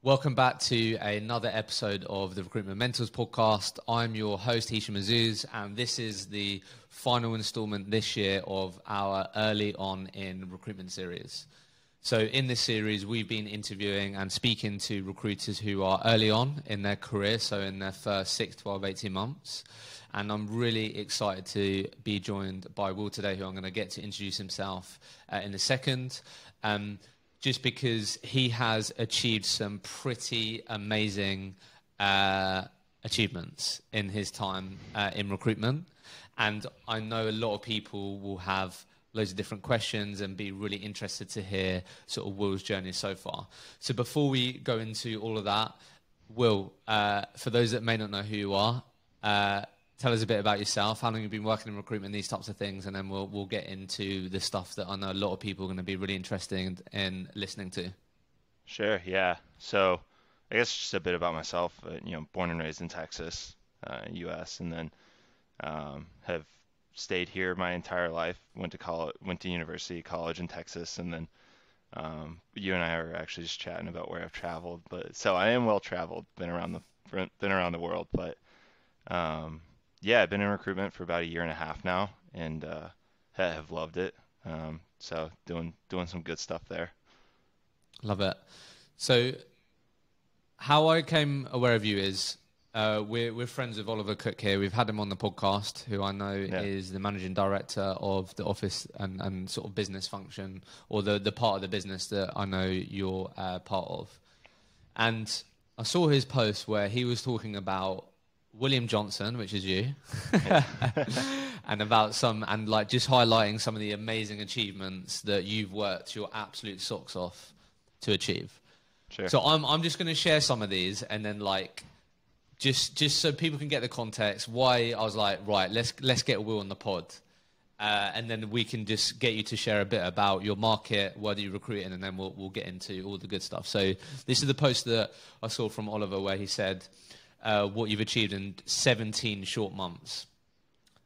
Welcome back to another episode of the Recruitment Mentors podcast. I'm your host, Hisham Azuz, and this is the final installment this year of our Early On in Recruitment series. So in this series, we've been interviewing and speaking to recruiters who are early on in their career, so in their first 6, 12, 18 months. And I'm really excited to be joined by Will today, who I'm going to get to introduce himself in a second. Just because he has achieved some pretty amazing achievements in his time in recruitment. And I know a lot of people will have loads of different questions and be really interested to hear sort of Will's journey so far. So before we go into all of that, Will, for those that may not know who you are, tell us a bit about yourself, how long you've been working in recruitment, these types of things, and then we'll get into the stuff that I know a lot of people are going to be really interested in listening to. Sure, yeah. So I guess just a bit about myself. Born and raised in Texas, U.S., and then have stayed here my entire life. Went to college, went to university, college in Texas, and then you and I are actually just chatting about where I've traveled. But so I am well traveled, been around the world, but yeah, I've been in recruitment for about a year and a half now, and have loved it. So doing some good stuff there. Love it. So how I came aware of you is we're friends with Oliver Cook here. We've had him on the podcast, who I know is the managing director of the office and sort of business function, or the part of the business that I know you're part of. And I saw his post where he was talking about William Johnson, which is you, and about just highlighting some of the amazing achievements that you've worked your absolute socks off to achieve. Sure. So I'm just going to share some of these, and then just so people can get the context why I was like, right, let's get Will on the pod, and then we can just get you to share a bit about your market, what you recruit in, and then we'll get into all the good stuff. So this is the post that I saw from Oliver where he said, what you've achieved in 17 short months.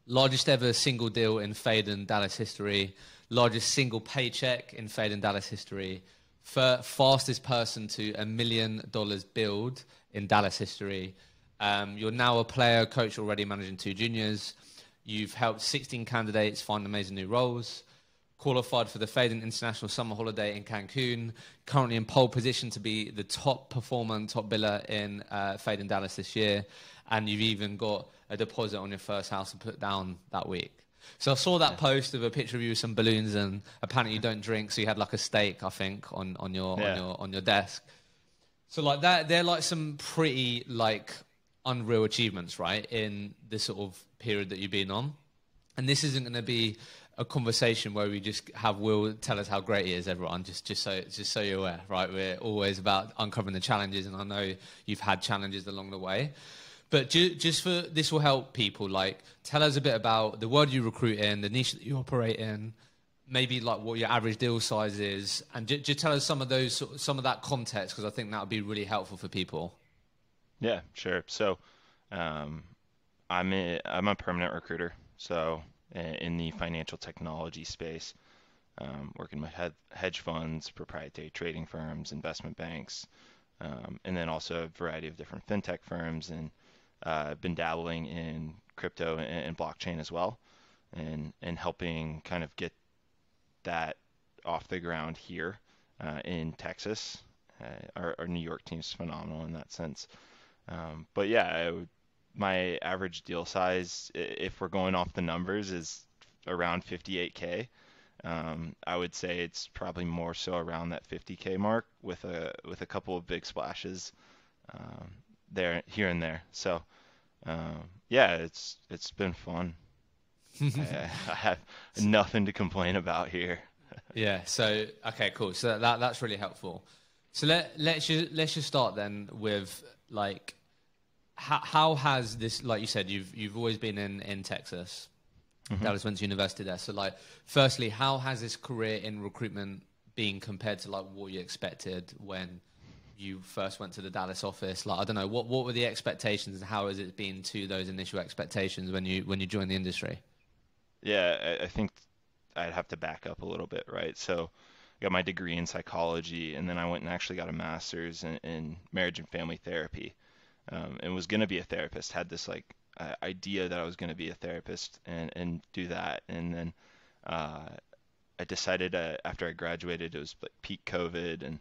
Largest ever single deal in Phaidon Dallas history. Largest single paycheck in Phaidon Dallas history. Fastest person to $1 million billed in Dallas history. You're now a player, coach already, managing 2 juniors. You've helped 16 candidates find amazing new roles. Qualified for the Phaidon International summer holiday in Cancun. Currently in pole position to be the top performer and top biller in Phaidon Dallas this year. And you've even got a deposit on your first house to put down that week. So I saw that post of a picture of you with some balloons, and apparently you don't drink, so you had like a steak, I think, on your desk. So like that, they're like some pretty unreal achievements, right, in the sort of period that you've been on. And this isn't going to be a conversation where we just have Will tell us how great he is, everyone, just so you're aware, right? We're always about uncovering the challenges, and I know you've had challenges along the way. But just for this will help people, tell us a bit about the world you recruit in, the niche that you operate in, maybe what your average deal size is, and just tell us some of that context, because I think that would be really helpful for people. Yeah, sure. So I'm a permanent recruiter, so in the financial technology space, working with hedge funds, proprietary trading firms, investment banks, and then also a variety of different fintech firms, and been dabbling in crypto and blockchain as well, and helping kind of get that off the ground here in Texas. Our New York team's phenomenal in that sense. But yeah, my average deal size, if we're going off the numbers, is around 58K. I would say it's probably more so around that 50K mark with a couple of big splashes here and there. So yeah, it's been fun. I have nothing to complain about here. Yeah. So okay, cool. So that's really helpful. So let's just start then with how has this, like you said, you've always been in Texas. Mm-hmm. Dallas, went to university there. So firstly, how has this career in recruitment been compared to what you expected when you first went to the Dallas office? I don't know, what were the expectations, and how has it been to those initial expectations when you joined the industry? Yeah, I think I'd have to back up a little bit, right? So got my degree in psychology, and then I went and actually got a master's in marriage and family therapy, and was going to be a therapist. Had this like idea that I was going to be a therapist and do that, and then uh, I decided after I graduated, it was like peak COVID, and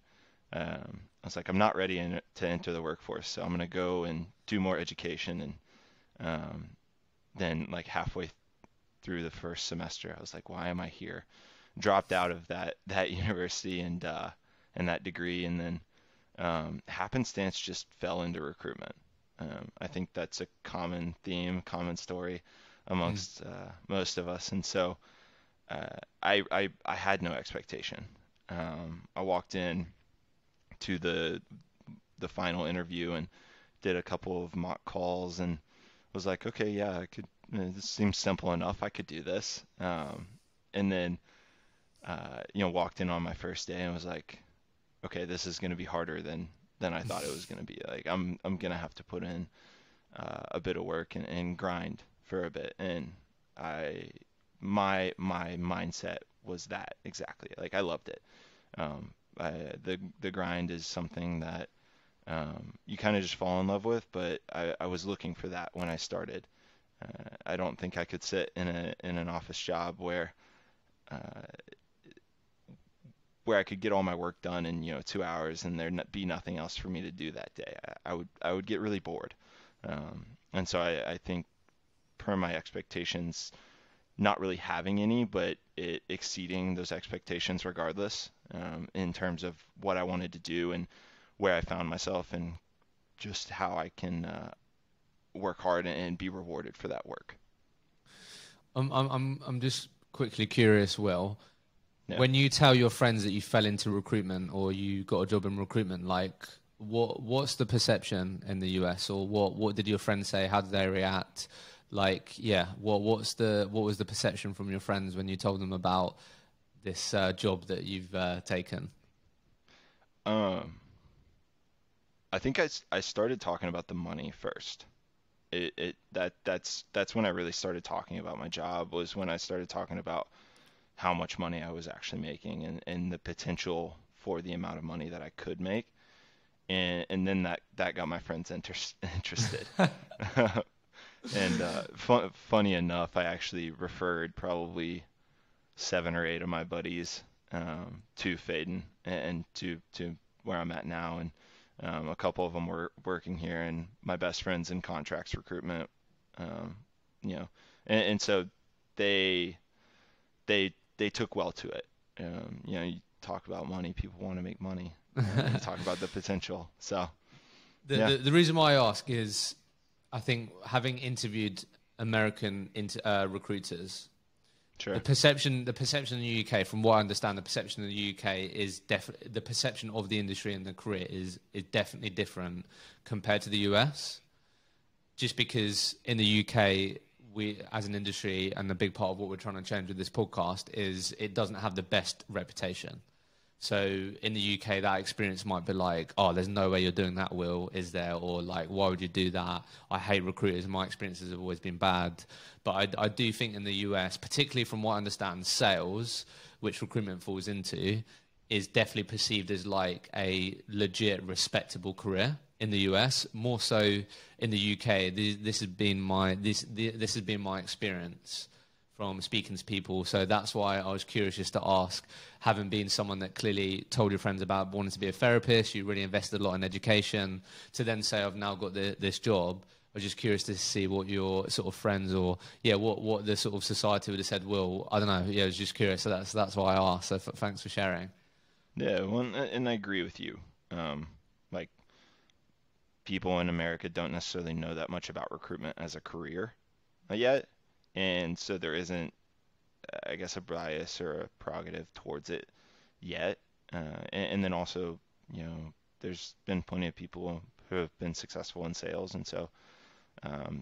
I was like, I'm not ready to enter the workforce, so I'm going to go and do more education. And then, like halfway through the first semester, I was like, why am I here? Dropped out of that university and that degree, and then happenstance just fell into recruitment. I think that's a common theme, common story Mm. amongst most of us, and so I had no expectation. I walked in to the final interview and did a couple of mock calls and was like, okay, yeah, I could. This seems simple enough. I could do this. And then walked in on my first day and was like, okay, this is going to be harder than I thought it was going to be. Like I'm going to have to put in a bit of work and grind for a bit. And I my mindset was that exactly. Like I loved it. Um, the grind is something that you kind of just fall in love with, but I was looking for that when I started. I don't think I could sit in an office job uh, where I could get all my work done in 2 hours and there be nothing else for me to do that day. I would get really bored, and so I think per my expectations, not really having any, but it exceeding those expectations regardless, in terms of what I wanted to do and where I found myself and just how I can work hard and be rewarded for that work. I'm just quickly curious, Will. Yeah. When you tell your friends that you fell into recruitment or you got a job in recruitment, like what's the perception in the US, or what did your friends say? How did they react? Like, yeah, what was the perception from your friends when you told them about this job that you've taken? Um, I think I started talking about the money first. That's when I really started talking about my job, was when I started talking about how much money I was actually making and the potential for the amount of money that I could make. And then that got my friends interested. And funny enough, I actually referred probably 7 or 8 of my buddies to Phaidon and to where I'm at now. And a couple of them were working here, and my best friends in contracts recruitment. Um, you know, and so they they took well to it. You talk about money, people want to make money. You talk about the potential. So The, yeah, the the reason why I ask is, I think having interviewed American recruiters, sure. the perception in the UK, from what I understand, the perception in the UK is the perception of the industry and the career is definitely different compared to the US. Just because in the UK, we as an industry, and a big part of what we're trying to change with this podcast is it doesn't have the best reputation. So in the UK, that experience might be like, oh, there's no way you're doing that, Will, is there? Or like, why would you do that? I hate recruiters. My experiences have always been bad. But I do think in the US, particularly from what I understand, sales, which recruitment falls into, is definitely perceived as like a legit, respectable career in the US. More so in the UK, this has been my experience from speaking to people. So that's why I was curious just to ask, having been someone that clearly told your friends about wanting to be a therapist, you really invested a lot in education, to then say, I've now got this job. I was just curious to see what your sort of friends or, yeah, what the sort of society would have said, Will, I don't know. Yeah, I was just curious. So that's why I asked. So thanks for sharing. Yeah, well, and I agree with you. Like people in America don't necessarily know that much about recruitment as a career yet, and so there isn't, I guess, a bias or a prerogative towards it yet. And then also, there's been plenty of people who have been successful in sales, and so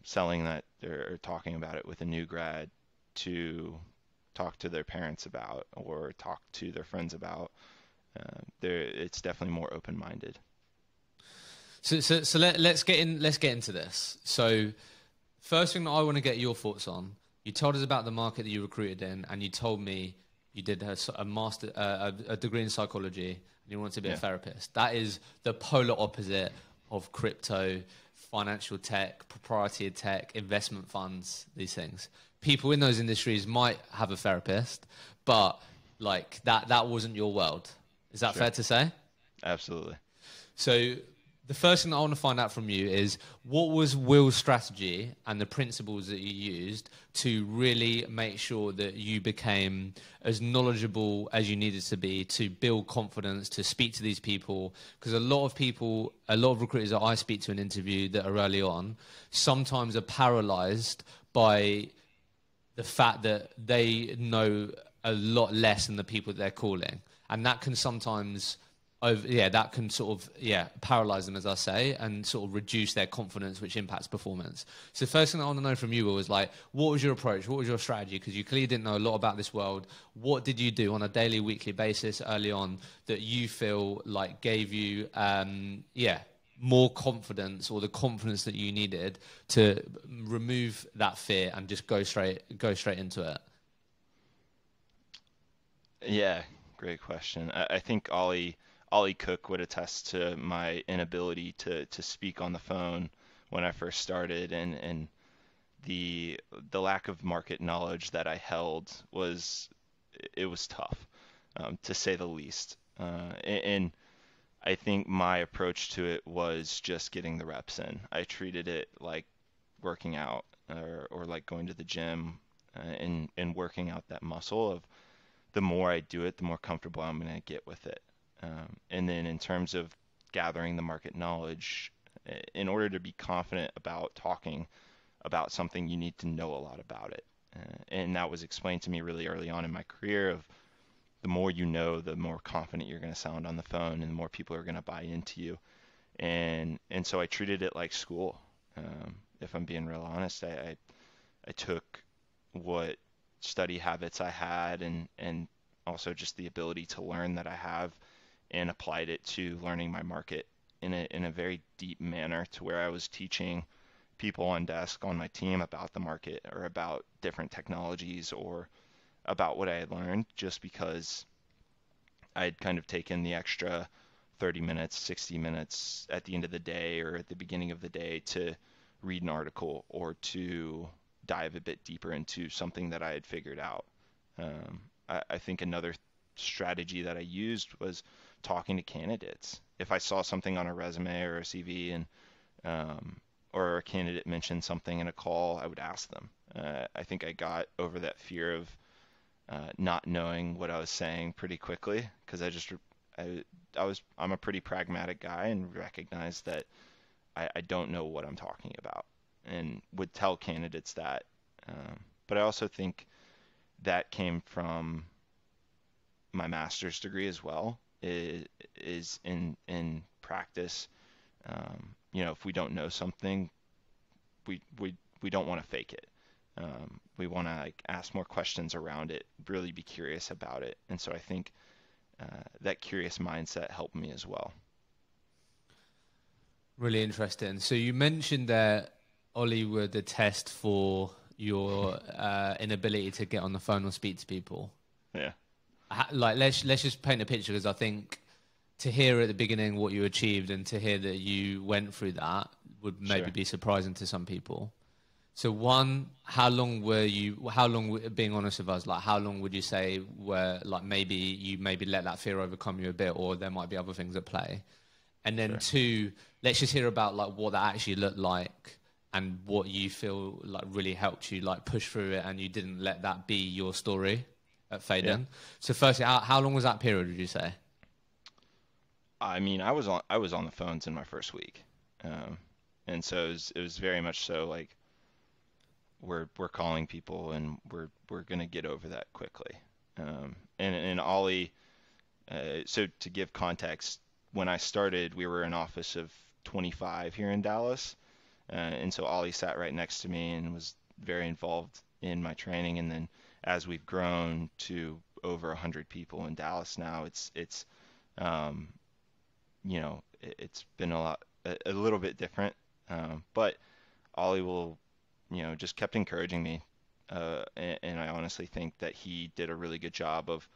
selling that or talking about it with a new grad to talk to their parents about or talk to their friends about, it's definitely more open-minded. So let's get into this. So first thing that I want to get your thoughts on, you told us about the market that you recruited in, and you told me you did a master, a degree in psychology, and you wanted to be a Yeah, therapist. That is the polar opposite of crypto, financial tech, proprietary tech, investment funds, these things. People in those industries might have a therapist, but like that wasn't your world. Is that sure. fair to say? Absolutely. So the first thing that I want to find out from you is what was Will's strategy and the principles that you used to really make sure that you became as knowledgeable as you needed to be to build confidence, to speak to these people? Because a lot of people, a lot of recruiters that I speak to in interview that are early on, sometimes are paralyzed by the fact that they know a lot less than the people that they're calling. And that can sometimes that can sort of paralyze them, as I say, and sort of reduce their confidence, which impacts performance. So the first thing I want to know from you was like, what was your approach? What was your strategy? Because you clearly didn't know a lot about this world. What did you do on a daily, weekly basis early on that you feel like gave you, more confidence, or the confidence that you needed to remove that fear and just go straight into it? Yeah, great question. I think Ollie Cook would attest to my inability to speak on the phone when I first started, and the lack of market knowledge that I held was it was tough, to say the least. And I think my approach to it was just getting the reps in. I treated it like working out, or like going to the gym, and working out that muscle of the more I do it, the more comfortable I'm going to get with it. And then in terms of gathering the market knowledge, in order to be confident about talking about something, you need to know a lot about it. And that was explained to me really early on in my career of the more you know, the more confident you're going to sound on the phone, and the more people are going to buy into you. And so I treated it like school. If I'm being real honest, I took what study habits I had, and also just the ability to learn that I have, and applied it to learning my market in a very deep manner, to where I was teaching people on desk on my team about the market, or about different technologies, or about what I had learned, just because I had kind of taken the extra 30 minutes, 60 minutes at the end of the day or at the beginning of the day to read an article, or to dive a bit deeper into something that I had figured out. I think another strategy that I used was talking to candidates. If I saw something on a resume or a CV, and or a candidate mentioned something in a call, I would ask them. I think I got over that fear of not knowing what I was saying pretty quickly, because I'm a pretty pragmatic guy, and recognized that I don't know what I'm talking about, and would tell candidates that. But I also think that came from my master's degree as well. Is in practice. If we don't know something, we we we don't want to fake it. We want to like ask more questions around it, really be curious about it, and so I think that curious mindset helped me as well. Really interesting. So you mentioned that Ollie would attest for your inability to get on the phone or speak to people. Yeah, Like let's just paint a picture, because I think to hear at the beginning what you achieved, and to hear that you went through that, would maybe sure. be surprising to some people. So one, how long, being honest with us, like how long would you say where like maybe you let that fear overcome you a bit, or there might be other things at play? And then Sure. two, let's just hear about like what that actually looked like, and what you feel like really helped you like push through it, and you didn't let that be your story at Yeah. Phaidon. So firstly, how long was that period, would you say? I mean, I was on the phones in my first week, um, and so it was very much so like we're calling people, and we're gonna get over that quickly. And Ollie, so to give context, when I started, we were an office of 25 here in Dallas, and so Ollie sat right next to me and was very involved in my training. And then as we've grown to over 100 people in Dallas now, um, it's been a little bit different. But Ollie will, just kept encouraging me. and I honestly think that he did a really good job of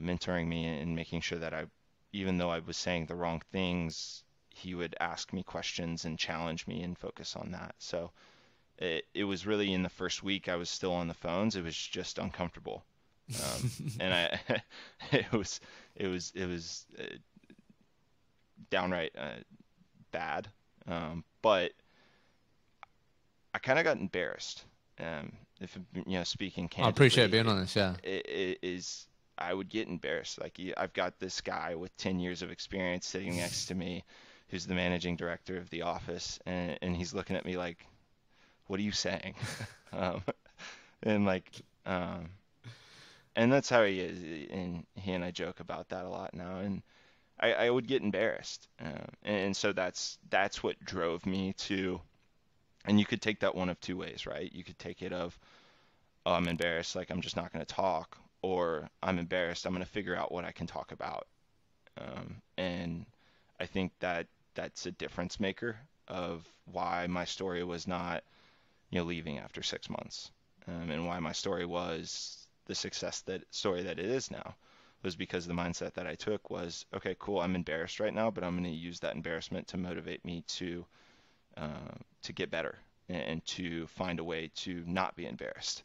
mentoring me and making sure that even though I was saying the wrong things, he would ask me questions and challenge me and focus on that. So it was really, in the first week I was still on the phones. It was just uncomfortable, and I it was downright bad. But I kind of got embarrassed. If speaking I appreciate candidly, being honest. Yeah. it is. I would get embarrassed. Like, I've got this guy with 10 years of experience sitting next to me, who's the managing director of the office, and he's looking at me like, "What are you saying?" um, and like, and that's how he is, and he and I joke about that a lot now. And I would get embarrassed, and so that's what drove me to. And you could take that one of two ways, right? You could take it of, oh, I'm embarrassed, like I'm just not going to talk, or I'm embarrassed, I'm going to figure out what I can talk about. And I think that that's a difference maker of why my story was not, leaving after 6 months, and why my story was the story that it is now, was because the mindset that I took was, okay, cool, I'm embarrassed right now, but I'm going to use that embarrassment to motivate me to get better and to find a way to not be embarrassed.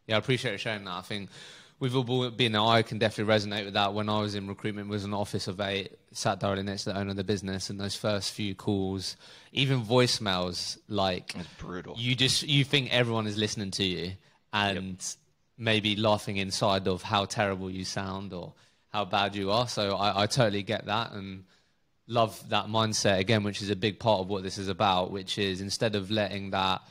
Yeah, I appreciate you sharing that. I think we've all been there. I can definitely resonate with that. When I was in recruitment, was an office of 8, sat directly next to the owner of the business, and those first few calls, even voicemails, like, It's brutal. you think everyone is listening to you, and maybe laughing inside of how terrible you sound or how bad you are. So I totally get that, and love that mindset again, which is a big part of what this is about, which is, instead of letting that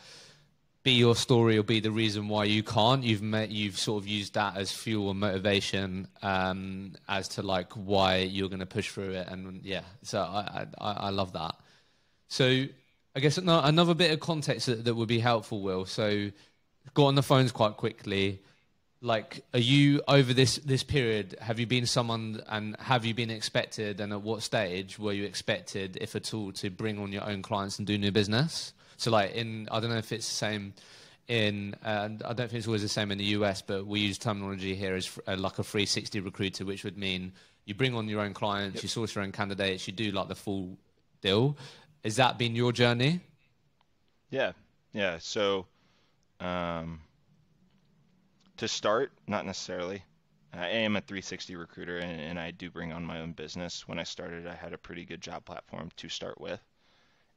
be your story or be the reason why you can't, you've sort of used that as fuel and motivation, as to like why you're going to push through it. And yeah, so I love that. So I guess another bit of context that would be helpful, Will. So got on the phones quite quickly. Like, are you, over this period, have you been someone, and have you been expected, and at what stage were you expected, if at all, to bring on your own clients and do new business? So like, I don't know if it's the same I don't think it's always the same in the US, but we use terminology here as like a 360 recruiter, which would mean you bring on your own clients, you source your own candidates, you do like the full deal. Has that been your journey? Yeah. So, to start, not necessarily. I am a 360 recruiter, and I do bring on my own business. When I started, I had a pretty good job platform to start with,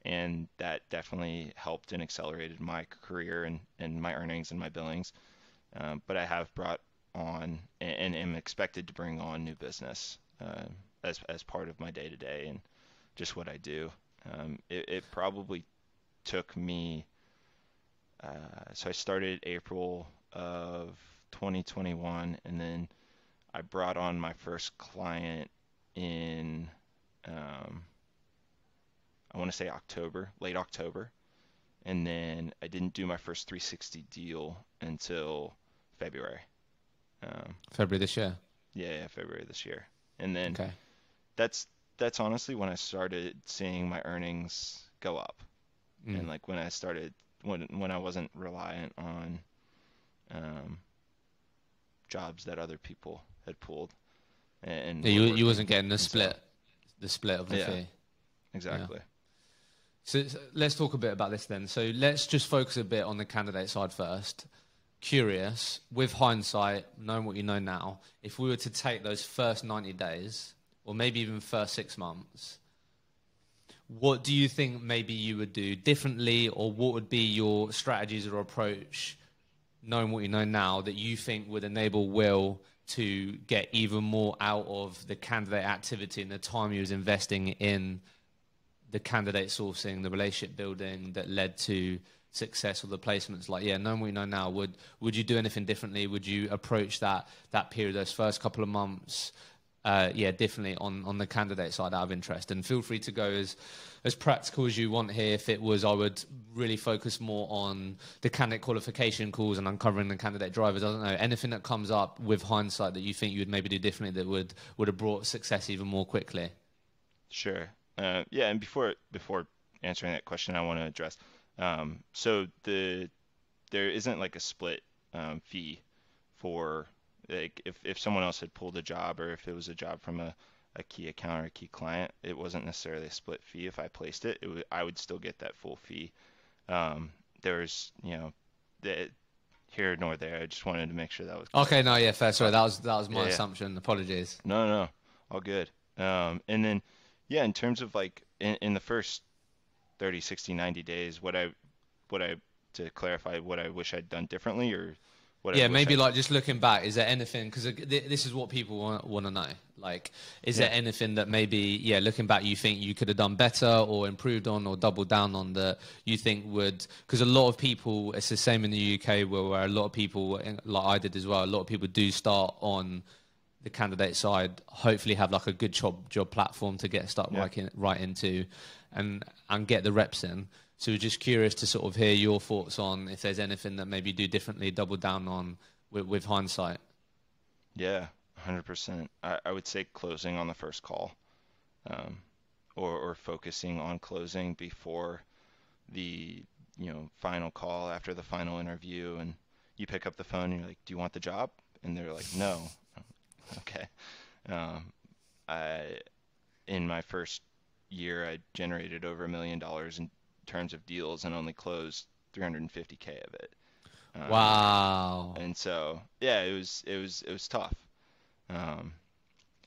and that definitely helped and accelerated my career and my earnings and my billings. But I have brought on and am expected to bring on new business, as part of my day to day and just what I do. It probably took me. So I started April of 2021, and then I brought on my first client in, I want to say late October, and then I didn't do my first 360 deal until February. February this year. Yeah, February this year. And then Okay. that's honestly when I started seeing my earnings go up, and like when I wasn't reliant on jobs that other people had pulled, and Yeah, were you wasn't working. getting And so, the split of the yeah, fee. exactly. So let's talk a bit about this then. So let's just focus a bit on the candidate side first. Curious, with hindsight, knowing what you know now, if we were to take those first 90 days, or maybe even first 6 months, what do you think maybe you would do differently, or what would be your strategies or approach, knowing what you know now, that you think would enable Will to get even more out of the candidate activity and the time he was investing in the candidate sourcing, the relationship building that led to success or the placements? Like, yeah, knowing what you know now, would you do anything differently? Would you approach that period, those first couple of months, differently on the candidate side, out of interest? And feel free to go as practical as you want here. If it was, I would really focus more on the candidate qualification calls and uncovering the candidate drivers. I don't know, anything that comes up with hindsight that you think you would maybe do differently that would have brought success even more quickly. Sure. Yeah, and before answering that question, I want to address. So the there isn't like a split fee for, like, if someone else had pulled a job, or if it was a job from a key account or a key client, it wasn't necessarily a split fee. If I placed it, I would still get that full fee. There's, the, here nor there. I just wanted to make sure that was clear. Okay, no, yeah, fair. Sorry, that was my Yeah, yeah. assumption. Apologies. No, no, all good. And then, yeah, in terms of like in the first 30, 60, 90 days, what I to clarify, what I wish I'd done differently, or what I Yeah, wish maybe I. like just looking back, is there anything, because this is what people want to know. Like, is there Yeah. anything that maybe, yeah, looking back, you think you could have done better or improved on or doubled down on that you think would, because a lot of people, it's the same in the UK where a lot of people, like I did as well, a lot of people do start on the candidate side, hopefully have like a good job platform to get stuck Yeah. right into and get the reps in. So we're just curious to sort of hear your thoughts on if there's anything that maybe you do differently, double down on with hindsight. Yeah, 100%. I would say closing on the first call, um, or focusing on closing before the, final call, after the final interview, and you pick up the phone and you're like, "Do you want the job?" And they're like, "No." Okay. Um, I In my first year, I generated over $1 million in terms of deals and only closed 350K of it. Um, Wow. and so, yeah, it was tough. Um,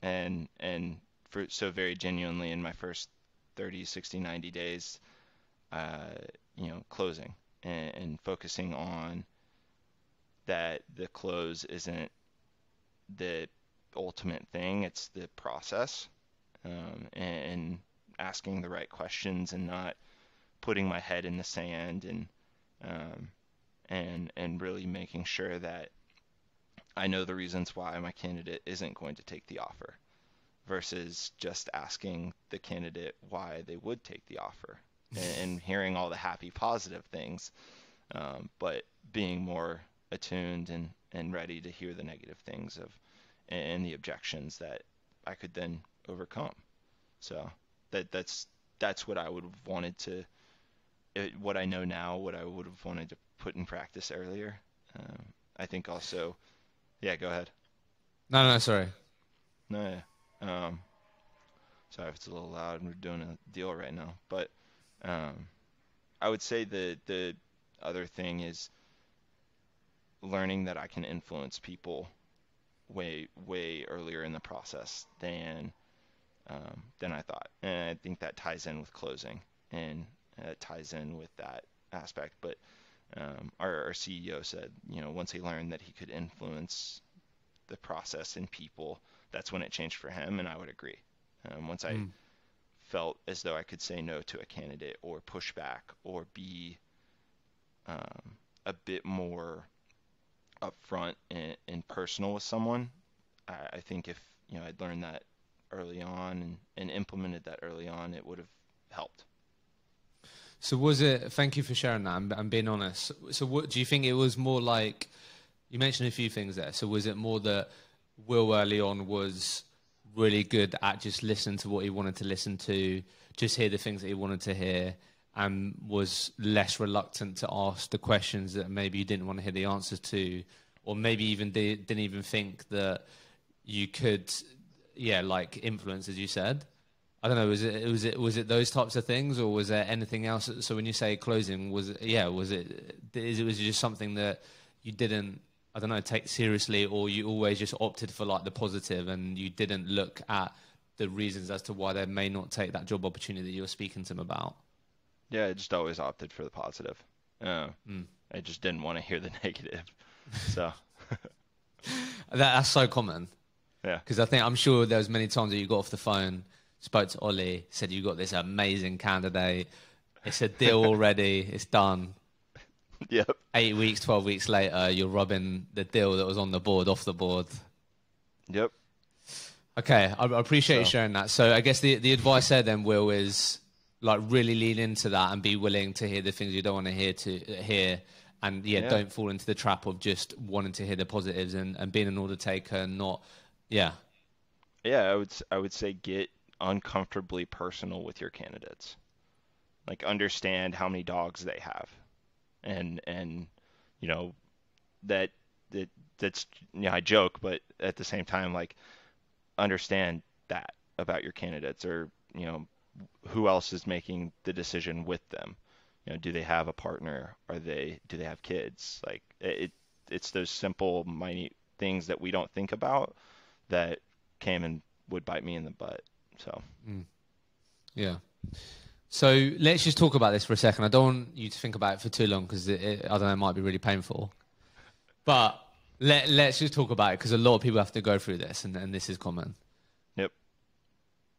and so very genuinely in my first 30, 60, 90 days, uh, closing and focusing on that the close isn't the ultimate thing, it's the process, and asking the right questions and not putting my head in the sand, um, and really making sure that I know the reasons why my candidate isn't going to take the offer, versus just asking the candidate why they would take the offer, and hearing all the happy, positive things, but being more attuned and ready to hear the negative things and the objections that I could then overcome. So that's what I would have wanted to, what I know now, what I would have wanted to put in practice earlier. I think also, yeah, go ahead. No, sorry. No, yeah. Sorry if it's a little loud. We're doing a deal right now, but um, I would say the other thing is learning that I can influence people way way earlier in the process than I thought, and I think that ties in with closing, and ties in with that aspect. But our CEO said, once he learned that he could influence the process and people, that's when it changed for him, and I would agree. Once I Mm. felt as though I could say no to a candidate or push back or be a bit more upfront and personal with someone, I think if I'd learned that early on and implemented that early on, it would have helped. So was it, thank you for sharing that. I'm being honest. So what do you think it was more like, you mentioned a few things there. So was it more that Will early on was really good at just listening to what he wanted to listen to, just hear the things that he wanted to hear, and was less reluctant to ask the questions that maybe you didn't want to hear the answers to, or maybe even didn't even think that you could, yeah, like influence, as you said? I don't know. Was it those types of things, or was there anything else? So when you say closing, was it, yeah, was it just something that you didn't, I don't know, take seriously, or you always just opted for like the positive and you didn't look at the reasons as to why they may not take that job opportunity that you were speaking to them about? Yeah, I just always opted for the positive. Uh, Mm. I just didn't want to hear the negative. So, That's so common, yeah. because I'm sure there was many times that you got off the phone, spoke to Ollie, said you got this amazing candidate, it's a deal already, it's done. Yep. 8 weeks, 12 weeks later, you're rubbing the deal that was on the board off the board. Yep. Okay, I appreciate you So, sharing that. So I guess the advice there then, Will, is like really lean into that and be willing to hear the things you don't want to hear, and yeah, yeah. don't fall into the trap of just wanting to hear the positives and being an order taker, not, yeah. Yeah, I would say get uncomfortably personal with your candidates. Like, understand how many dogs they have, and you know, that that that's I joke, but at the same time, like, understand that about your candidates, or who else is making the decision with them. Do they have a partner? Do they have kids? Like, it's those simple, minute things that we don't think about that came and would bite me in the butt. So Yeah. So let's just talk about this for a second. I don't want you to think about it for too long because I don't know, it might be really painful. But let's just talk about it because a lot of people have to go through this, and this is common. Yep.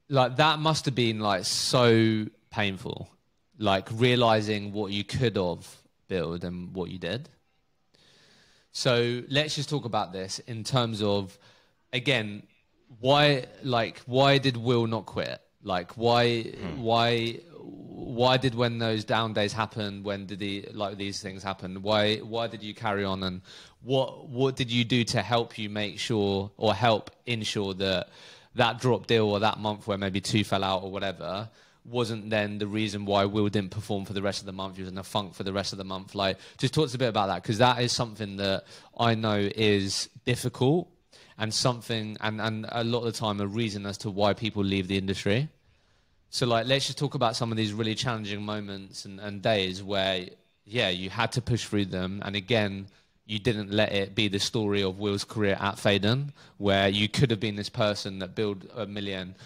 Like, that must have been like so painful, like realizing what you could have built and what you did. So let's just talk about this in terms of, again, why did Will not quit? Like, why did, when those down days happen, when did these things happen? Why did you carry on, and what did you do to help you make sure, or help ensure that drop deal, or that month where maybe 2 fell out or whatever, wasn't then the reason why Will didn't perform for the rest of the month? He was in a funk for the rest of the month. Like, just talk to us a bit about that, because that is something that I know is difficult, and something, and a lot of the time, a reason as to why people leave the industry. So, like, let's just talk about some of these really challenging moments and days where, yeah, you had to push through them. And again, you didn't let it be the story of Will's career at Phaidon, where you could have been this person that built $1 million,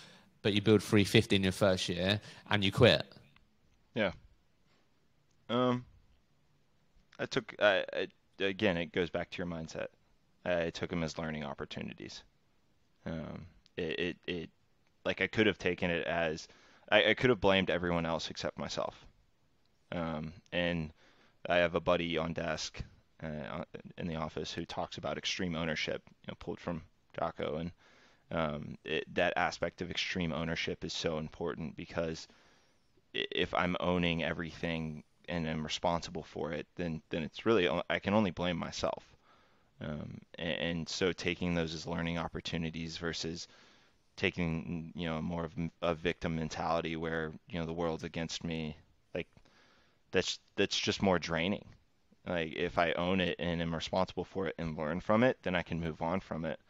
but you build 350 in your first year and you quit. Yeah. Again, it goes back to your mindset. I took them as learning opportunities. Like, I could have taken it as, I could have blamed everyone else except myself. And I have a buddy on desk in the office who talks about extreme ownership, pulled from Jocko, and that aspect of extreme ownership is so important, because if I'm owning everything and I'm responsible for it, then it's really, I can only blame myself. And so taking those as learning opportunities versus taking, more of a victim mentality where, the world's against me, like, that's just more draining. Like, if I own it and am responsible for it and learn from it, then I can move on from it.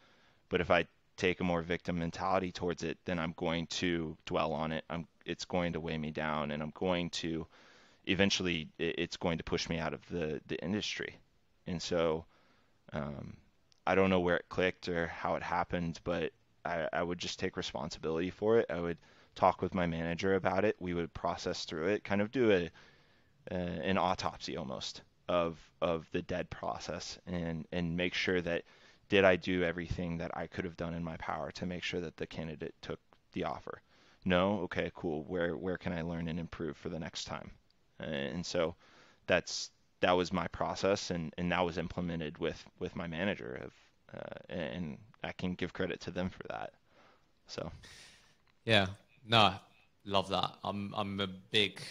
But if I take a more victim mentality towards it, then I'm going to dwell on it. It's going to weigh me down, and I'm going to eventually, it's going to push me out of the industry. And so, I don't know where it clicked or how it happened, but I would just take responsibility for it. I would talk with my manager about it. We would process through it, kind of do an autopsy almost of the dead process, and make sure that, did I do everything that I could have done in my power to make sure that the candidate took the offer? No? Okay, cool. Where can I learn and improve for the next time? And so that was my process, and that was implemented with my manager, and I can give credit to them for that. So Yeah, no, love that. I'm a big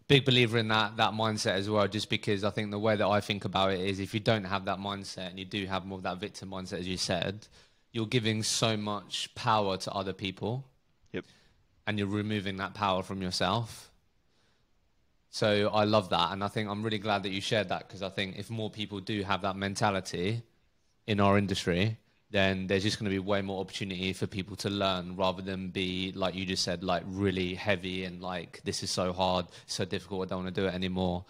believer in that mindset as well, just because I think the way that I think about it is, if you don't have that mindset and you do have more of that victim mindset, as you said, you're giving so much power to other people. Yep. And you're removing that power from yourself. So I love that, and I think I'm really glad that you shared that, because I think if more people do have that mentality in our industry, then there's just going to be way more opportunity for people to learn, rather than be, like you just said, like really heavy and like, this is so hard, so difficult, I don't want to do it anymore.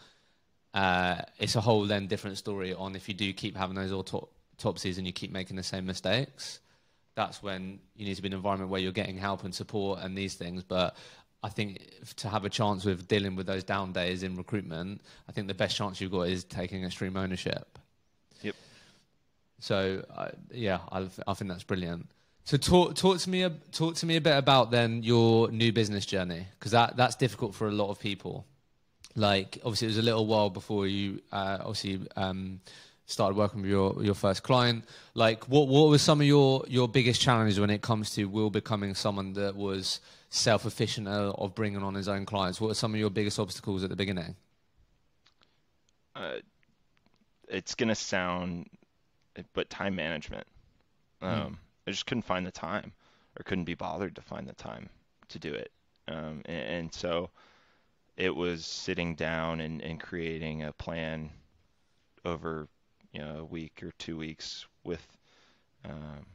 It's a whole then different story on if you do keep having those autopsies and you keep making the same mistakes. That's when you need to be in an environment where you're getting help and support and these things. But I think to have a chance with dealing with those down days in recruitment, I think the best chance you've got is taking extreme ownership. Yep. So yeah, I think that's brilliant. So talk to me a bit about then your new business journey, because that's difficult for a lot of people. Like, obviously it was a little while before you started working with your first client. Like, what were some of your biggest challenges when it comes to Will becoming someone that was self-efficient of bringing on his own clients? What are some of your biggest obstacles at the beginning? It's gonna sound, but time management. I just couldn't find the time, or couldn't be bothered to find the time to do it. And so it was sitting down and creating a plan over, a week or 2 weeks with, um,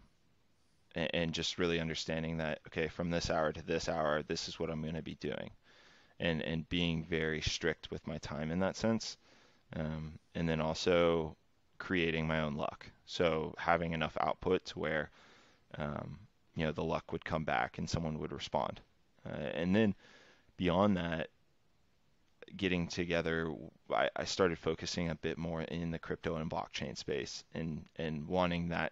and just really understanding that, okay, from this hour to this hour, this is what I'm going to be doing, and being very strict with my time in that sense. And then also creating my own luck. So having enough output to where, um, the luck would come back and someone would respond. And then beyond that, getting together, I started focusing a bit more in the crypto and blockchain space, and wanting that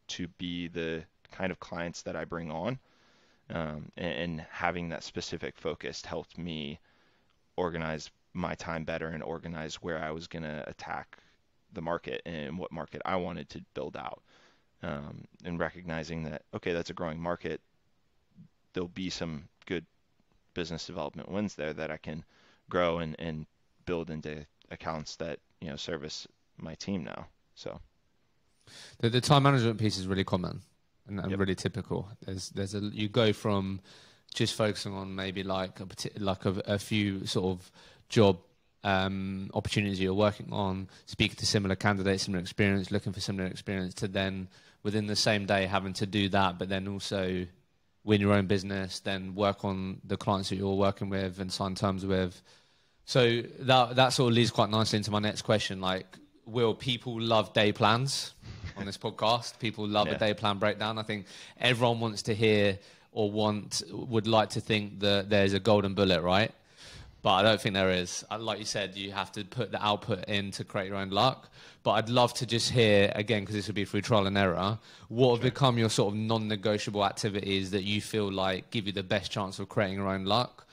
to be the kind of clients that I bring on. And having that specific focus helped me organize my time better and organize where I was going to attack the market and what market I wanted to build out. And recognizing that, okay, that's a growing market. There'll be some good business development wins there that I can grow and build into accounts that, service my team now. So the time management piece is really common and Yep. really typical. You go from just focusing on maybe like a few sort of job opportunities you're working on, speaking to similar candidates, similar experience, looking for similar experience, to then within the same day having to do that, but then also win your own business, then work on the clients that you're working with and sign terms with. So that sort of leads quite nicely into my next question. Like, Will, people love day plans on this podcast. People love a day plan breakdown. I think everyone wants to hear or would like to think that there's a golden bullet, right? But I don't think there is. Like you said, you have to put the output in to create your own luck. But I'd love to just hear, again, because this would be through trial and error, what have become your sort of non-negotiable activities that you feel like give you the best chance of creating your own luck?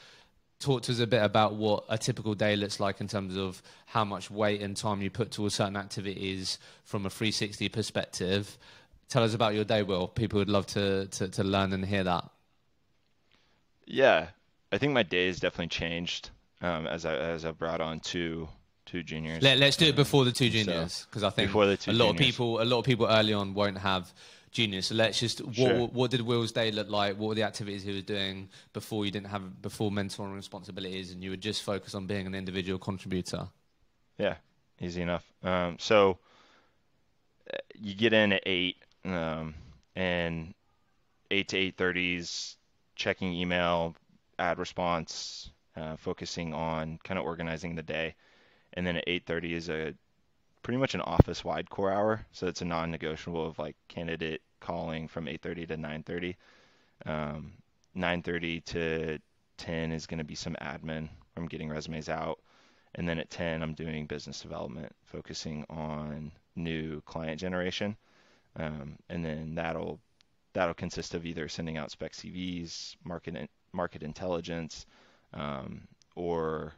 Talk to us a bit about what a typical day looks like in terms of how much weight and time you put towards certain activities from a 360 perspective. Tell us about your day, Will. People would love to learn and hear that. Yeah, I think my day has definitely changed, as I brought on two juniors. Let's do it before the two juniors, because I think before the two a lot juniors. of people early on won't have juniors. So let's just Sure. what did Will's day look like? What were the activities he was doing before mentoring responsibilities, and you would just focus on being an individual contributor? Yeah, easy enough. So you get in at 8, and 8 to 8:30 is checking email, ad response, focusing on kind of organizing the day. And then at 8:30 is pretty much an office-wide core hour. So it's a non-negotiable of like candidate calling from 8:30 to 9:30. 9:30 to 10 is going to be some admin. I'm getting resumes out. And then at 10, I'm doing business development, focusing on new client generation. And then that'll consist of either sending out spec CVs, market intelligence, or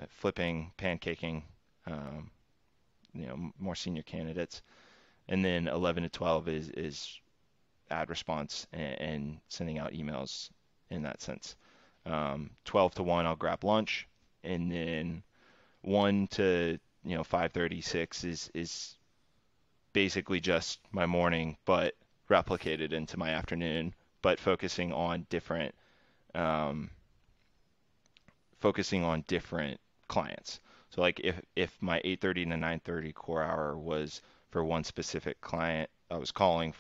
flipping, pancaking, more senior candidates. And then 11 to 12 is ad response and sending out emails in that sense. 12 to 1, I'll grab lunch, and then 1 to 5:36 is basically just my morning, but replicated into my afternoon, but focusing on different clients. So like if my 8:30 to 9:30 core hour was for one specific client I was calling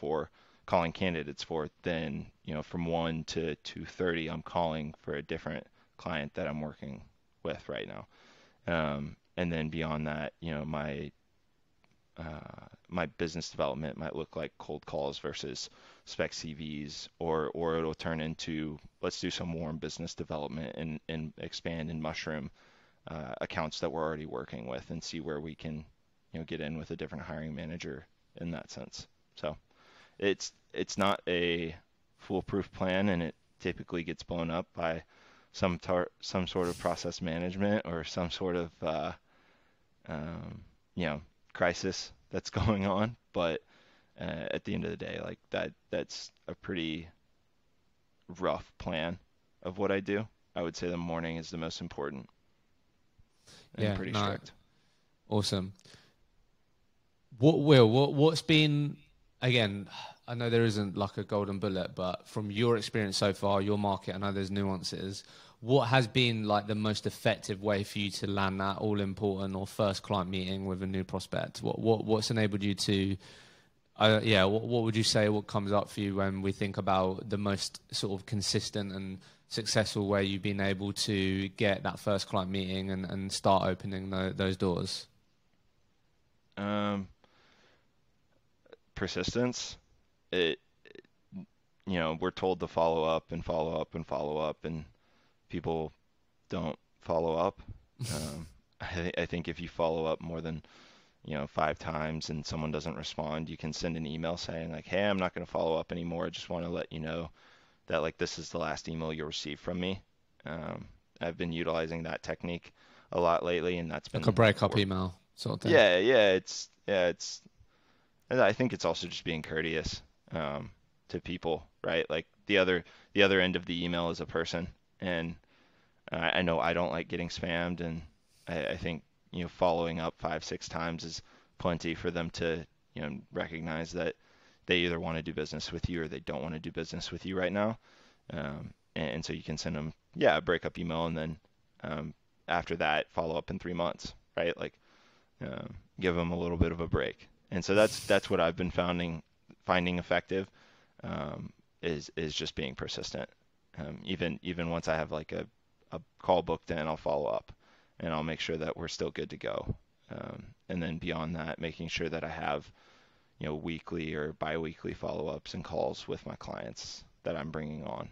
candidates for, then from 1 to 2:30 I'm calling for a different client that I'm working with right now. And then beyond that, my business development might look like cold calls versus spec CVs, or it'll turn into, let's do some warm business development and expand and mushroom accounts that we're already working with and see where we can get in with a different hiring manager in that sense. So it's not a foolproof plan, and it typically gets blown up by some sort of process management or some sort of crisis that's going on. But at the end of the day, like that's a pretty rough plan of what I do. I would say the morning is the most important and pretty strict. Awesome. What's been, again, I know there isn't like a golden bullet, but from your experience so far, your market, I know there's nuances. What has been like the most effective way for you to land that all important or first client meeting with a new prospect? What's enabled you to, what would you say, what comes up for you when we think about the most sort of consistent and successful way you've been able to get that first client meeting and start opening those doors? Persistence. It, we're told to follow up and follow up and follow up, and people don't follow up. I think if you follow up more than 5 times and someone doesn't respond, you can send an email saying like, "Hey, I'm not going to follow up anymore. I just want to let you know that like this is the last email you'll receive from me." I've been utilizing that technique a lot lately, and that's been Like a breakup email sort of thing. It's. I think it's also just being courteous to people, right? Like the other end of the email is a person, and I know I don't like getting spammed, and I think following up 5, 6 times is plenty for them to recognize that they either want to do business with you or they don't want to do business with you right now. And so you can send them a breakup email, and then after that follow up in 3 months, right? Like give them a little bit of a break. And so that's what I've been finding effective, is just being persistent. Even once I have like a call booked in, I'll follow up and I'll make sure that we're still good to go. And then beyond that, making sure that I have weekly or biweekly follow-ups and calls with my clients that I'm bringing on,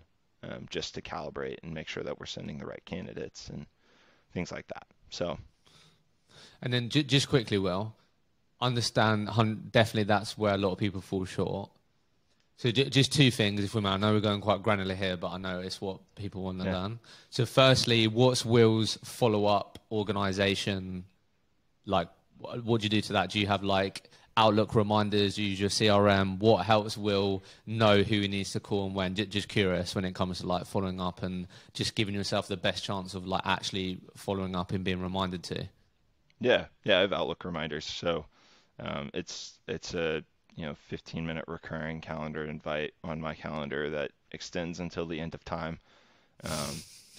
just to calibrate and make sure that we're sending the right candidates and things like that. So, and then just quickly, Will, understand definitely that's where a lot of people fall short. So just 2 things, if we may. I know we're going quite granular here, but I know it's what people want to learn. So firstly, what's Will's follow-up organization like? What do you do to that? Do you have like Outlook reminders? Do you use your CRM? What helps Will know who he needs to call and when? Just curious when it comes to like following up and just giving yourself the best chance of like actually following up and being reminded to. Yeah, I have Outlook reminders. So it's a 15-minute recurring calendar invite on my calendar that extends until the end of time,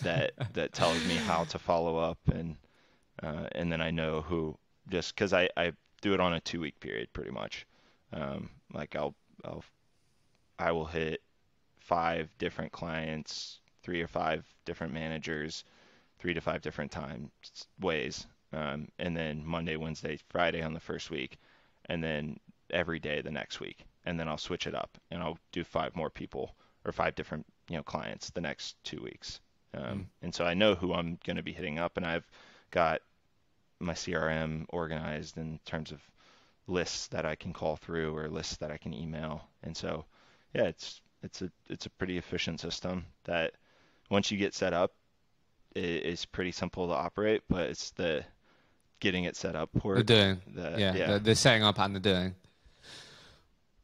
that tells me how to follow up, and then I know who, just because I do it on a 2-week period pretty much. Like I will hit 5 different clients, 3 or 5 different managers, 3 to 5 different ways, and then Monday, Wednesday, Friday on the first week, and then every day the next week, and then I'll switch it up and I'll do 5 more people or 5 different clients the next 2 weeks. And so I know who I'm going to be hitting up, and I've got my CRM organized in terms of lists that I can call through or lists that I can email. And so it's a pretty efficient system that once you get set up, it's pretty simple to operate, but it's the getting it set up part. The doing. The setting up and the doing.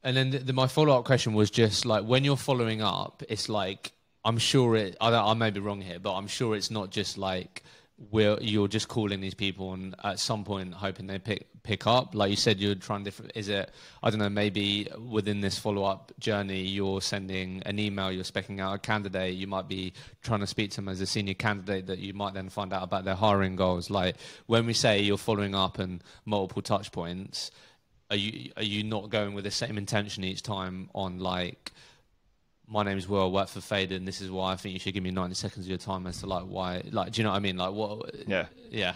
And then my follow-up question was just like, when you're following up, it's like, I'm sure I may be wrong here, but I'm sure it's not just like you're just calling these people and at some point hoping they pick up. Like you said, you're trying different. Is it, I don't know, maybe within this follow-up journey, you're sending an email, you're specking out a candidate, you might be trying to speak to them as a senior candidate that you might then find out about their hiring goals. Like when we say you're following up and multiple touch points, are you not going with the same intention each time on like, my name is Will, I work for Phaidon, this is why I think you should give me 90 seconds of your time as to like why, like, do you know what I mean? Like what? Yeah. Yeah.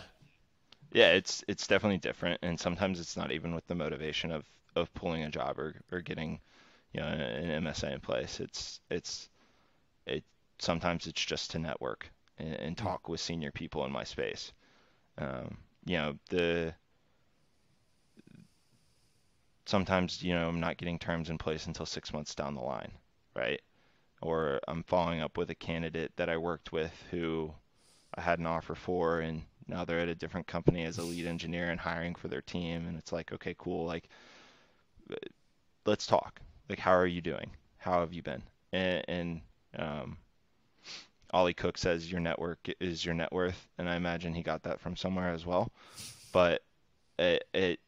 Yeah, it's definitely different, and sometimes it's not even with the motivation of pulling a job or getting an MSA in place. Sometimes it's just to network and talk with senior people in my space. Sometimes I'm not getting terms in place until 6 months down the line, right? Or I'm following up with a candidate that I worked with who I had an offer for, and now they're at a different company as a lead engineer and hiring for their team. And it's like, okay, cool. Like, let's talk. Like, how are you doing? How have you been? And Ollie Cook says your network is your net worth, and I imagine he got that from somewhere as well. But it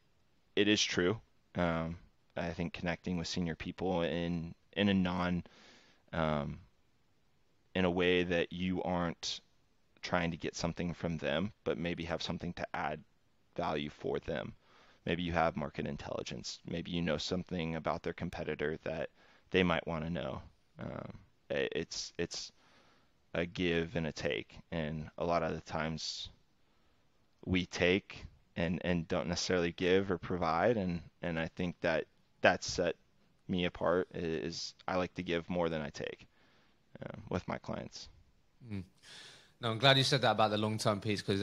is true. I think connecting with senior people in a um, in a way that you aren't trying to get something from them, but maybe have something to add value for them. Maybe you have market intelligence. Maybe you know something about their competitor that they might want to know. It's a give and a take, and a lot of the times we take and don't necessarily give or provide, and I think that set me apart is I like to give more than I take with my clients. Mm. No, I'm glad you said that about the long-term piece, because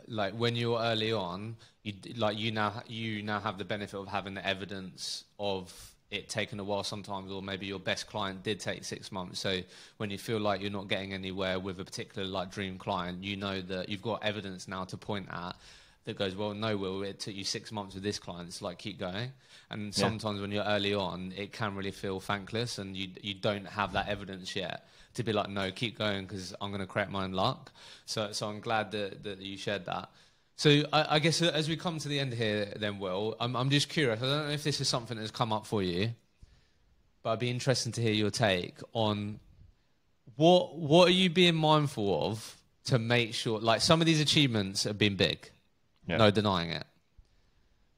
like when you were early on, you now have the benefit of having the evidence of it taking a while sometimes, or maybe your best client did take 6 months. So when you feel like you're not getting anywhere with a particular like dream client, you know that you've got evidence now to point at that goes, well, no, Will, it took you 6 months with this client. It's like, keep going. And sometimes when you're early on, it can really feel thankless, and you don't have that evidence yet to be like, no, keep going, because I'm going to create my own luck. So I'm glad that you shared that. So I guess as we come to the end here then, Will, I'm just curious. I don't know if this is something that's come up for you, but I'd be interested to hear your take on what are you being mindful of to make sure, like some of these achievements have been big, no denying it.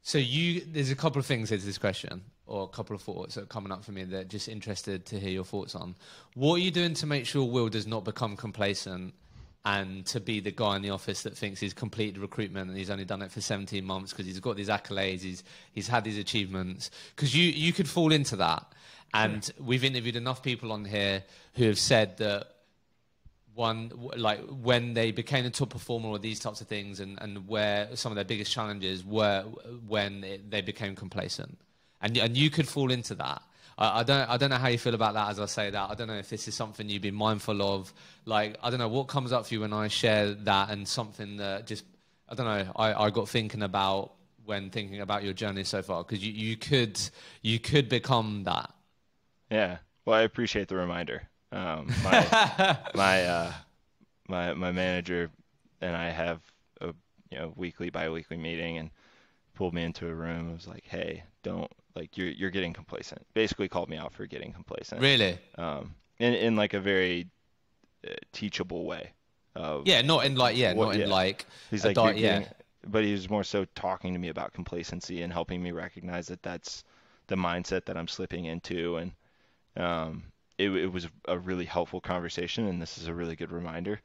So there's a couple of things to this question, or a couple of thoughts that are coming up for me that just interested to hear your thoughts on. What are you doing to make sure Will does not become complacent and to be the guy in the office that thinks he's completed recruitment and he's only done it for 17 months because he's got these accolades, he's had these achievements? Because you could fall into that. And we've interviewed enough people on here who have said that when they became a top performer or these types of things, and where some of their biggest challenges were when they became complacent. And you could fall into that. I don't know how you feel about that as I say that. I don't know if this is something you've been mindful of. Like, I don't know, what comes up for you when I share that, and something that just, I don't know, I got thinking about when thinking about your journey so far, because you could become that. Yeah. Well, I appreciate the reminder. My manager and I have a weekly, bi-weekly meeting, and pulled me into a room. It was like, hey, don't, like, you're getting complacent. Basically called me out for getting complacent. Really? In like a very teachable way. Not in like he's like, but he was more so talking to me about complacency and helping me recognize that that's the mindset that I'm slipping into. And it was a really helpful conversation, and this is a really good reminder.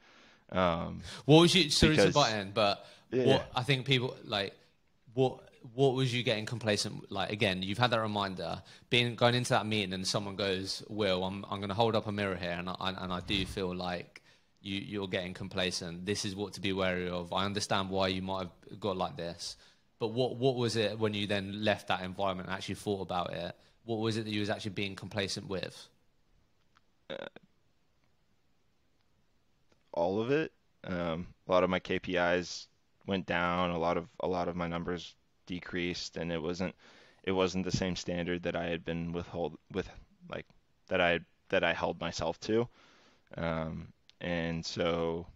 What was you, sorry to butt in, but I think people, like, what was you getting complacent? Like, again, you've had that reminder, going into that meeting, and someone goes, Will, I'm going to hold up a mirror here, and I do feel like you're getting complacent. This is what to be wary of. I understand why you might have got like this, but what was it when you then left that environment and actually thought about it? What was it that you was actually being complacent with? All of it. A lot of my KPIs went down. A lot of my numbers decreased, and it wasn't the same standard that I had been that I held myself to. And so,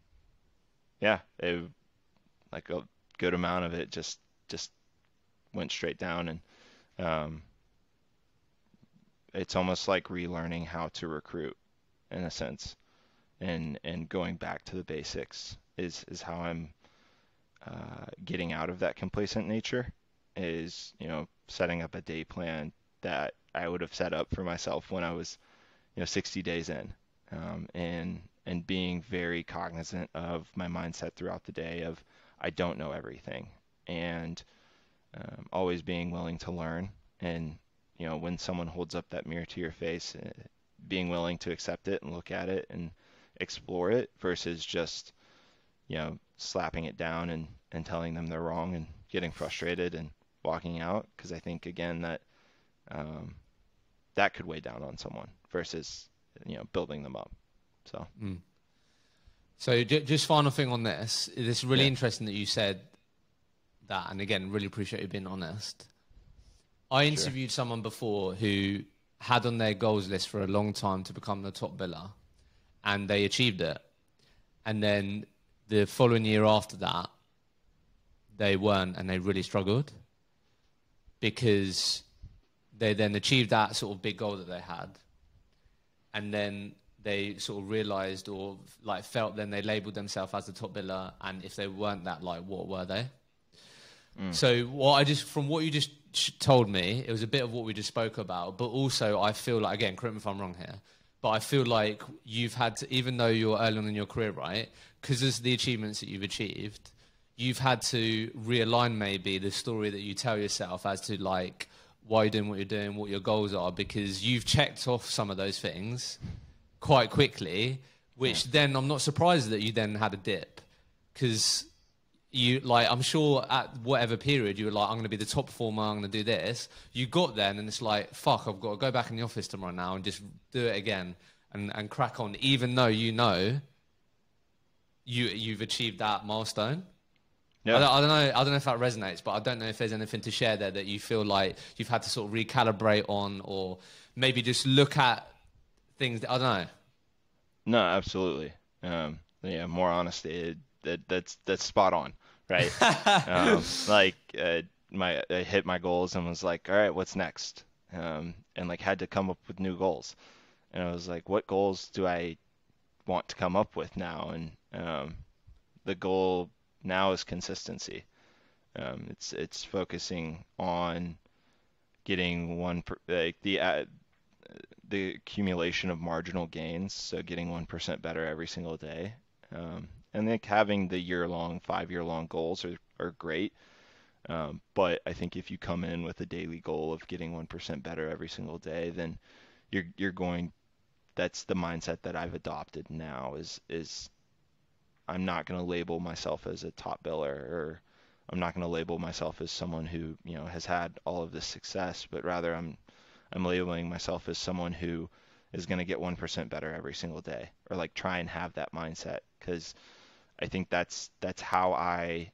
like a good amount of it just went straight down, and it's almost like relearning how to recruit in a sense, and going back to the basics is how I'm getting out of that complacent nature, is setting up a day plan that I would have set up for myself when I was 60 days in, and being very cognizant of my mindset throughout the day of I don't know everything, and always being willing to learn. And when someone holds up that mirror to your face, being willing to accept it and look at it and explore it, versus just slapping it down and telling them they're wrong and getting frustrated and walking out. Because I think, again, that that could weigh down on someone versus building them up. So just final thing on this. It's really interesting that you said that, and again, really appreciate you being honest. I interviewed someone before who had on their goals list for a long time to become the top biller, and they achieved it. And then the following year after that, they weren't, and they really struggled, because they then achieved that sort of big goal that they had, and then they sort of realized or like felt, then they labeled themselves as the top biller, and if they weren't that, like what were they? So from what you just told me, it was a bit of what we just spoke about, but also I feel like, again, correct me if I'm wrong here, but I feel like you've had to, even though you're early on in your career, right, because of the achievements that you've achieved, you've had to realign maybe the story that you tell yourself as to like why you're doing what you're doing, what your goals are, because you've checked off some of those things quite quickly, which then I'm not surprised that you then had a dip, because you, like, I'm sure at whatever period you were like, I'm going to be the top performer, I'm going to do this. You got there and it's like, fuck, I've got to go back in the office tomorrow now and just do it again and crack on, even though you know you've achieved that milestone. Yeah. I don't know if that resonates, but I don't know if there's anything to share there that you feel like you've had to sort of recalibrate on, or maybe just look at things that, I don't know. No, absolutely. Yeah, more honesty. That's spot on, right? I hit my goals and was like, all right, what's next? And like had to come up with new goals. And I was like, what goals do I want to come up with now? And the goal now is consistency. It's focusing on getting the accumulation of marginal gains, so getting 1% better every single day. And like having the year-long, 5-year-long goals are great. But I think if you come in with a daily goal of getting 1% better every single day, then that's the mindset that I've adopted now is I'm not going to label myself as a top biller, or I'm not going to label myself as someone who, has had all of this success, but rather I'm labeling myself as someone who is going to get 1% better every single day, or like try and have that mindset, because I think that's how I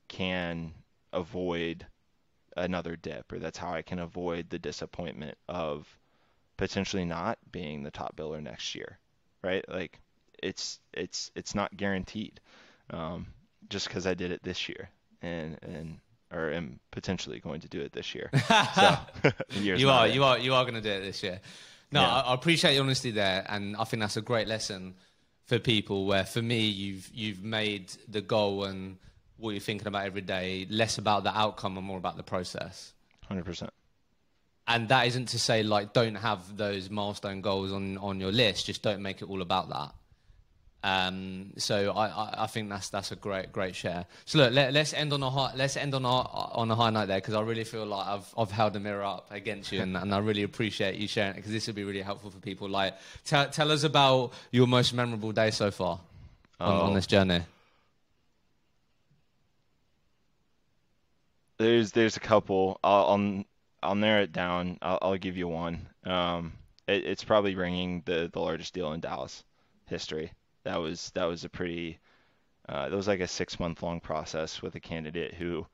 can avoid another dip, or that's how I can avoid the disappointment of potentially not being the top biller next year, right? Like it's not guaranteed, just because I did it this year or am potentially going to do it this year. So you are going to do it this year. No, yeah. I appreciate your honesty there, and I think that's a great lesson for people, where for me you've made the goal and what you're thinking about every day less about the outcome and more about the process. 100%. And that isn't to say like don't have those milestone goals on your list, just don't make it all about that. So I think that's a great share. So look, let's end on a high note there, because I really feel like I've held the mirror up against you, and I really appreciate you sharing it, because this would be really helpful for people. Like, tell us about your most memorable day so far on this journey. There's a couple. I'll narrow it down. I'll give you one. It's probably ringing the largest deal in Dallas history. That was a pretty that was like a 6-month long process with a candidate who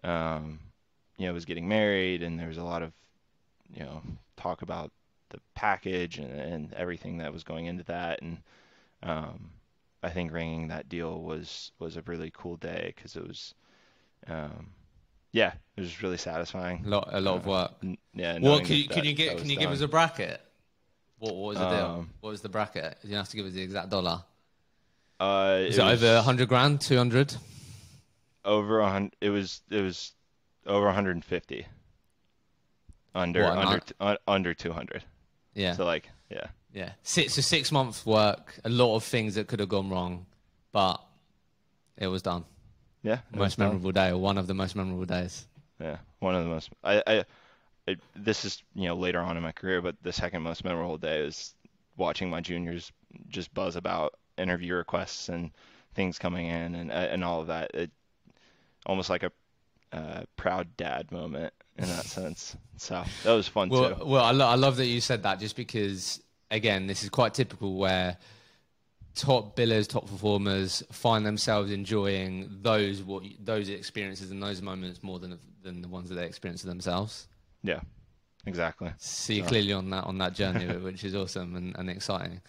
was getting married, and there was a lot of talk about the package and everything that was going into that, and I think ringing that deal was a really cool day, because it was it was really satisfying. A lot of work. Yeah. Well, can you give us a bracket? What was the deal? What was the bracket? You don't have to give us the exact dollar. Is it over 100 grand, 200? Over 100. It was over 150. Under 200. Yeah. So like, yeah. Yeah. 6 months work. A lot of things that could have gone wrong, but it was done. Yeah. Most memorable day, or one of the most memorable days. Yeah, one of the most. This is later on in my career, but the second most memorable day is watching my juniors just buzz about interview requests and things coming in and all of that. It almost like a proud dad moment in that sense. So that was fun too. Well, I love that you said that, just because again, this is quite typical where top billers, top performers find themselves enjoying those experiences and those moments more than the ones that they experience themselves. Yeah, exactly. So you're clearly on that journey, which is awesome and exciting.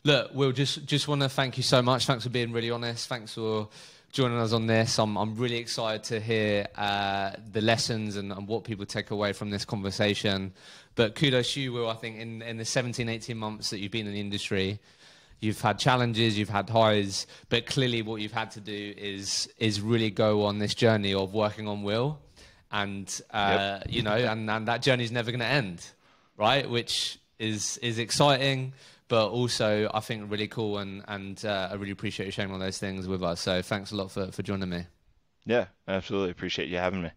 Look, Will, just want to thank you so much. Thanks for being really honest. Thanks for joining us on this. I'm really excited to hear the lessons and what people take away from this conversation. But kudos to you, Will. I think in the 17, 18 months that you've been in the industry, you've had challenges, you've had highs, but clearly what you've had to do is really go on this journey of working on Will. And, you know, and that journey is never going to end, right? Which is exciting, but also I think really cool. And I really appreciate you sharing all those things with us. So thanks a lot for joining me. Yeah, absolutely. Appreciate you having me.